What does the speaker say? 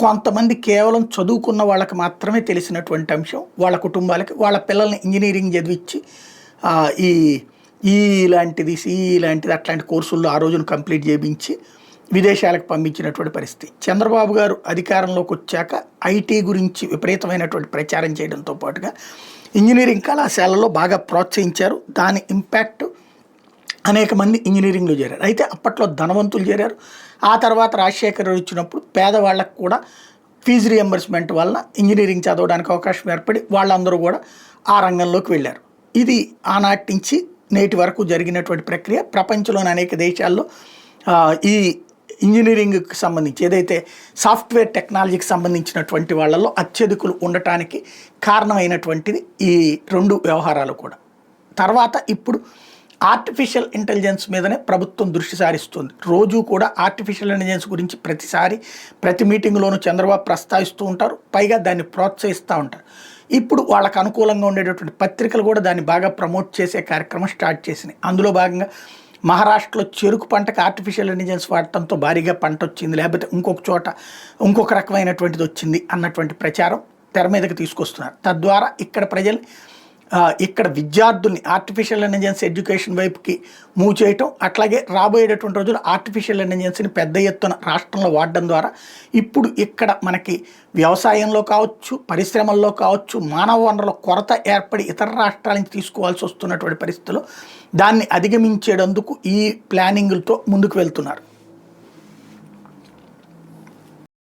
కొంతమంది కేవలం చదువుకున్న వాళ్ళకి మాత్రమే తెలిసినటువంటి అంశం. వాళ్ళ కుటుంబాలకి వాళ్ళ పిల్లల్ని ఇంజినీరింగ్ చదివించి ఈ ఈ లాంటిది, సిఈ లాంటిది అట్లాంటి కోర్సుల్లో ఆ రోజున కంప్లీట్ చేయించి విదేశాలకు పంపించినటువంటి పరిస్థితి. చంద్రబాబు గారు అధికారంలోకి వచ్చాక ఐటీ గురించి విపరీతమైనటువంటి ప్రచారం చేయడంతో పాటుగా ఇంజనీరింగ్ కళాశాలలో బాగా ప్రోత్సహించారు. దాని ఇంపాక్ట్ అనేక మంది ఇంజనీరింగ్లో చేరారు. అయితే అప్పట్లో ధనవంతులు చేరారు. ఆ తర్వాత రాజశేఖర్ గారు వచ్చినప్పుడు పేదవాళ్ళకు కూడా ఫీజు రియంబర్స్మెంట్ వలన ఇంజనీరింగ్ చదవడానికి అవకాశం ఏర్పడి వాళ్ళందరూ కూడా ఆ రంగంలోకి వెళ్ళారు. ఇది ఆనాటి నుంచి నేటి వరకు జరిగినటువంటి ప్రక్రియ. ప్రపంచంలోని అనేక దేశాల్లో ఈ ఇంజనీరింగ్కి సంబంధించి ఏదైతే సాఫ్ట్వేర్ టెక్నాలజీకి సంబంధించినటువంటి వాళ్ళల్లో అత్యధికులు ఉండటానికి కారణమైనటువంటిది ఈ రెండు వ్యవహారాలు కూడా. తర్వాత ఇప్పుడు ఆర్టిఫిషియల్ ఇంటెలిజెన్స్ మీదనే ప్రభుత్వం దృష్టి సారిస్తుంది. రోజు కూడా ఆర్టిఫిషియల్ ఇంటెలిజెన్స్ గురించి ప్రతి మీటింగ్లోనూ చంద్రబాబు ప్రస్తావిస్తూ ఉంటారు. పైగా దాన్ని ప్రోత్సహిస్తూ ఉంటారు. ఇప్పుడు వాళ్ళకు అనుకూలంగా ఉండేటటువంటి పత్రికలు కూడా దాన్ని బాగా ప్రమోట్ చేసే కార్యక్రమం స్టార్ట్ చేసినాయి. అందులో భాగంగా మహారాష్ట్రలో చెరుకు పంటకు ఆర్టిఫిషియల్ ఇంటెలిజెన్స్ వాడటంతో భారీగా పంట వచ్చింది, లేకపోతే ఇంకొక చోట ఇంకొక రకమైనటువంటిది వచ్చింది అన్నటువంటి ప్రచారం తెర మీదకి తీసుకొస్తున్నారు. తద్వారా ఇక్కడ ప్రజలు ఇక్కడ విద్యార్థుల్ని ఆర్టిఫిషియల్ ఇంటెలిజెన్స్ ఎడ్యుకేషన్ వైపుకి మూవ్ చేయటం, అట్లాగే రాబోయేటటువంటి రోజులు ఆర్టిఫిషియల్ ఇంటెలిజెన్స్ని పెద్ద ఎత్తున రాష్ట్రంలో వాడడం ద్వారా ఇప్పుడు ఇక్కడ మనకి వ్యవసాయంలో కావచ్చు, పరిశ్రమల్లో కావచ్చు, మానవ వనరుల కొరత ఏర్పడి ఇతర రాష్ట్రాల నుంచి తీసుకోవాల్సి వస్తున్నటువంటి పరిస్థితుల్లో దాన్ని అధిగమించేందుకు ఈ ప్లానింగ్లతో ముందుకు వెళ్తున్నారు.